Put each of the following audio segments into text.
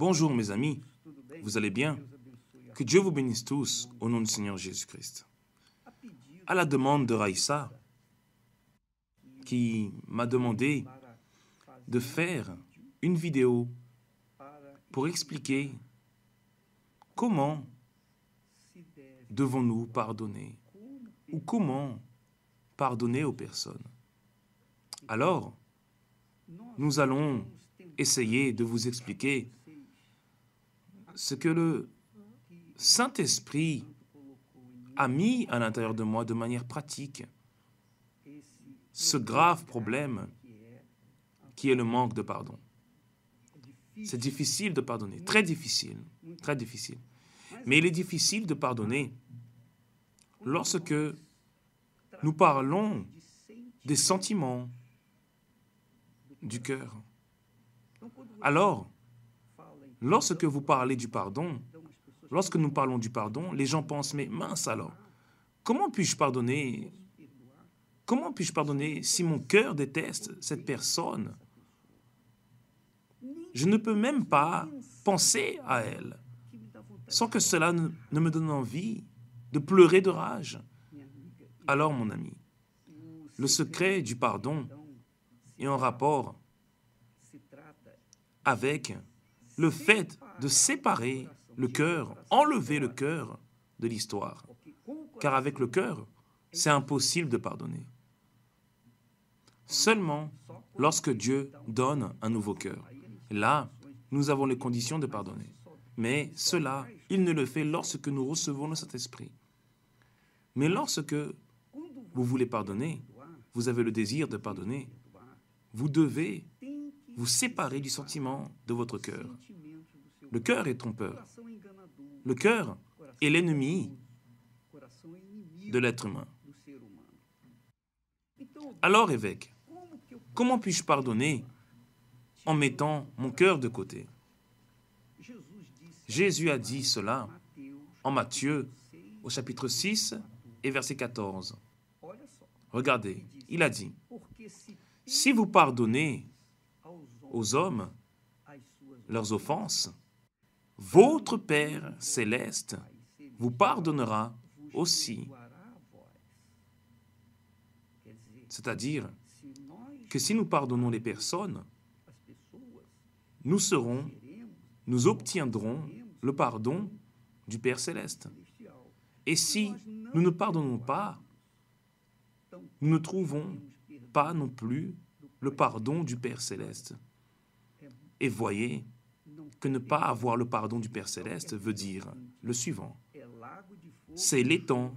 Bonjour mes amis, vous allez bien? Que Dieu vous bénisse tous au nom du Seigneur Jésus-Christ. À la demande de Raïssa, qui m'a demandé de faire une vidéo pour expliquer comment devons-nous pardonner ou comment pardonner aux personnes. Alors, nous allons essayer de vous expliquer ce que le Saint-Esprit a mis à l'intérieur de moi de manière pratique, ce grave problème qui est le manque de pardon. C'est difficile de pardonner, très difficile, très difficile. Mais il est difficile de pardonner lorsque nous parlons des sentiments du cœur. Alors, lorsque vous parlez du pardon, lorsque nous parlons du pardon, les gens pensent, mais mince alors, comment puis-je pardonner? Comment puis-je pardonner si mon cœur déteste cette personne? Je ne peux même pas penser à elle sans que cela ne me donne envie de pleurer de rage. Alors, mon ami, le secret du pardon est en rapport avec le fait de séparer le cœur, enlever le cœur de l'histoire. Car avec le cœur, c'est impossible de pardonner. Seulement lorsque Dieu donne un nouveau cœur. Là, nous avons les conditions de pardonner. Mais cela, il ne le fait lorsque nous recevons le Saint-Esprit. Mais lorsque vous voulez pardonner, vous avez le désir de pardonner, vous devez vous séparer du sentiment de votre cœur. Le cœur est trompeur. Le cœur est l'ennemi de l'être humain. Alors, évêque, comment puis-je pardonner en mettant mon cœur de côté? Jésus a dit cela en Matthieu, au chapitre 6 et verset 14. Regardez, il a dit, « Si vous pardonnez aux hommes leurs offenses, votre Père céleste vous pardonnera aussi. » C'est-à-dire que si nous pardonnons les personnes, nous obtiendrons le pardon du Père céleste. Et si nous ne pardonnons pas, nous ne trouvons pas non plus le pardon du Père céleste. Et voyez que ne pas avoir le pardon du Père céleste veut dire le suivant. C'est l'étang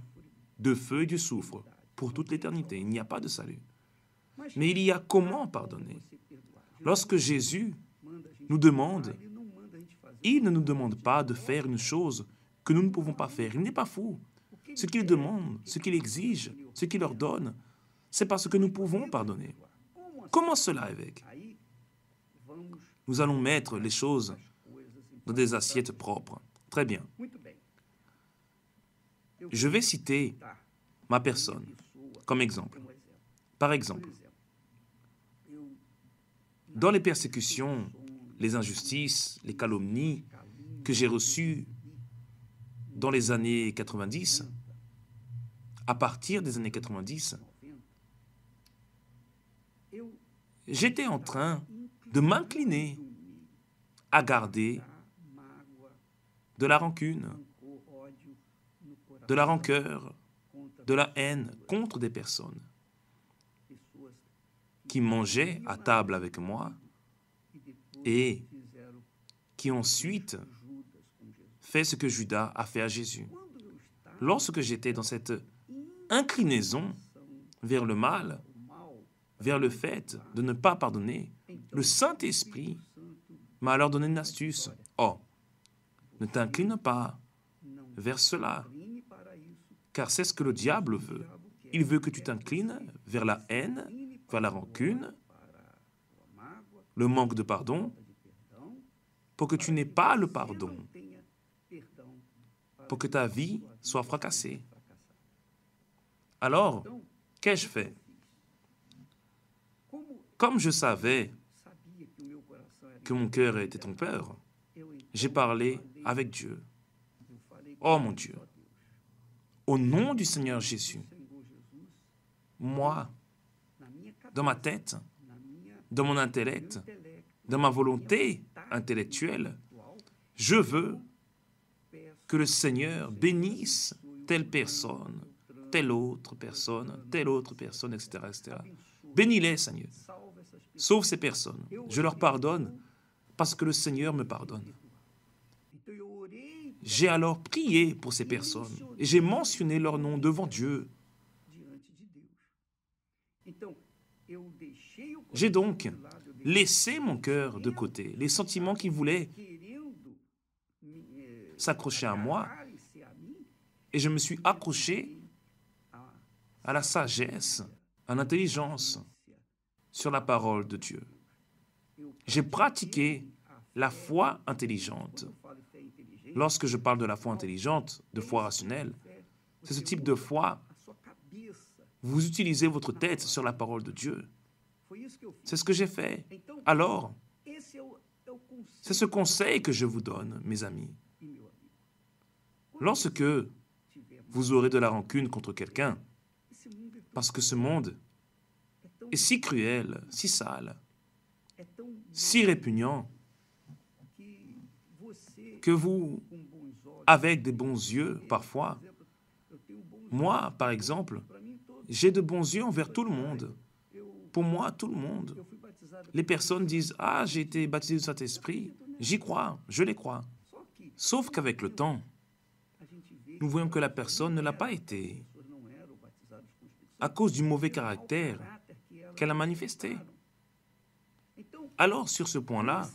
de feu et de soufre pour toute l'éternité. Il n'y a pas de salut. Mais il y a comment pardonner. Lorsque Jésus nous demande, il ne nous demande pas de faire une chose que nous ne pouvons pas faire. Il n'est pas fou. Ce qu'il demande, ce qu'il exige, ce qu'il ordonne, c'est parce que nous pouvons pardonner. Comment cela, évêque? Nous allons mettre les choses dans des assiettes propres. Très bien. Je vais citer ma personne comme exemple. Par exemple, dans les persécutions, les injustices, les calomnies que j'ai reçues dans les années 90, à partir des années 90, j'étais en train de m'incliner à garder de la rancune, de la rancœur, de la haine contre des personnes qui mangeaient à table avec moi et qui ensuite fait ce que Judas a fait à Jésus. Lorsque j'étais dans cette inclinaison vers le mal, vers le fait de ne pas pardonner, le Saint-Esprit m'a alors donné une astuce. Oh, ne t'incline pas vers cela, car c'est ce que le diable veut. Il veut que tu t'inclines vers la haine, vers la rancune, le manque de pardon, pour que tu n'aies pas le pardon, pour que ta vie soit fracassée. Alors, qu'ai-je fait? Comme je savais que mon cœur était trompeur, j'ai parlé avec Dieu. Oh mon Dieu, au nom du Seigneur Jésus, moi, dans ma tête, dans mon intellect, dans ma volonté intellectuelle, je veux que le Seigneur bénisse telle personne, telle autre personne, etc., etc. Bénis-les, Seigneur. Sauve ces personnes. Je leur pardonne parce que le Seigneur me pardonne. J'ai alors prié pour ces personnes et j'ai mentionné leur nom devant Dieu. J'ai donc laissé mon cœur de côté, les sentiments qui voulaient s'accrocher à moi, et je me suis accroché à la sagesse, à l'intelligence, sur la parole de Dieu. J'ai pratiqué la foi intelligente. Lorsque je parle de la foi intelligente, de foi rationnelle, c'est ce type de foi. Vous utilisez votre tête sur la parole de Dieu. C'est ce que j'ai fait. Alors, c'est ce conseil que je vous donne, mes amis. Lorsque vous aurez de la rancune contre quelqu'un, parce que ce monde est si cruel, si sale, si répugnant, que vous, avec des bons yeux, parfois, moi, par exemple, j'ai de bons yeux envers tout le monde. Pour moi, tout le monde. Les personnes disent « Ah, j'ai été baptisé du Saint-Esprit ». J'y crois, je les crois. Sauf qu'avec le temps, nous voyons que la personne ne l'a pas été à cause du mauvais caractère qu'elle a manifesté. Alors, sur ce point-là,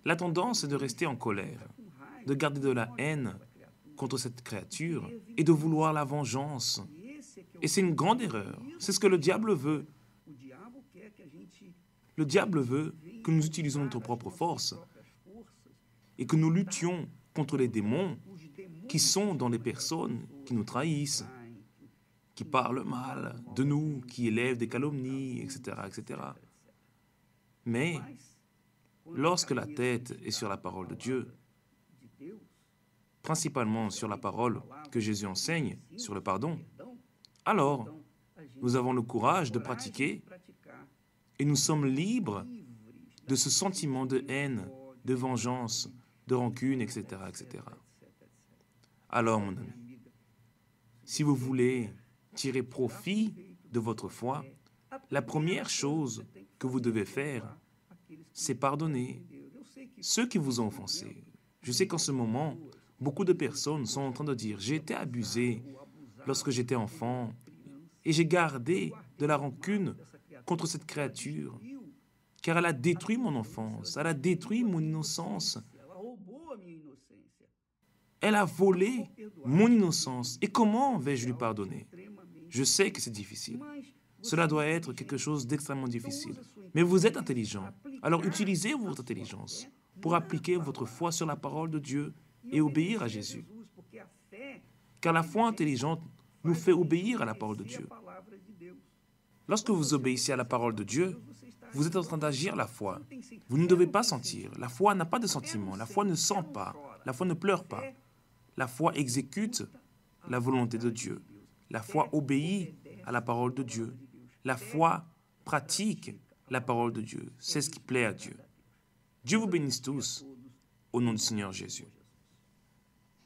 la tendance est de rester en colère, de garder de la haine contre cette créature et de vouloir la vengeance. Et c'est une grande erreur. C'est ce que le diable veut. Le diable veut que nous utilisions notre propre force et que nous luttions contre les démons qui sont dans les personnes qui nous trahissent, qui parlent mal de nous, qui élèvent des calomnies, etc., etc. Mais lorsque la tête est sur la parole de Dieu, principalement sur la parole que Jésus enseigne, sur le pardon, alors nous avons le courage de pratiquer et nous sommes libres de ce sentiment de haine, de vengeance, de rancune, etc., etc. Alors, mon ami, si vous voulez tirer profit de votre foi, la première chose que vous devez faire, c'est pardonner ceux qui vous ont offensé. Je sais qu'en ce moment, beaucoup de personnes sont en train de dire « J'ai été abusé lorsque j'étais enfant et j'ai gardé de la rancune contre cette créature, car elle a détruit mon enfance, elle a détruit mon innocence. Elle a volé mon innocence. Et comment vais-je lui pardonner? Je sais que c'est difficile. Cela doit être quelque chose d'extrêmement difficile. Mais vous êtes intelligent. Alors utilisez votre intelligence pour appliquer votre foi sur la parole de Dieu et obéir à Jésus. Car la foi intelligente nous fait obéir à la parole de Dieu. Lorsque vous obéissez à la parole de Dieu, vous êtes en train d'agir la foi. Vous ne devez pas sentir. La foi n'a pas de sentiment. La foi ne sent pas. La foi ne pleure pas. La foi exécute la volonté de Dieu. La foi obéit à la parole de Dieu. La foi pratique la parole de Dieu. C'est ce qui plaît à Dieu. Dieu vous bénisse tous, au nom du Seigneur Jésus.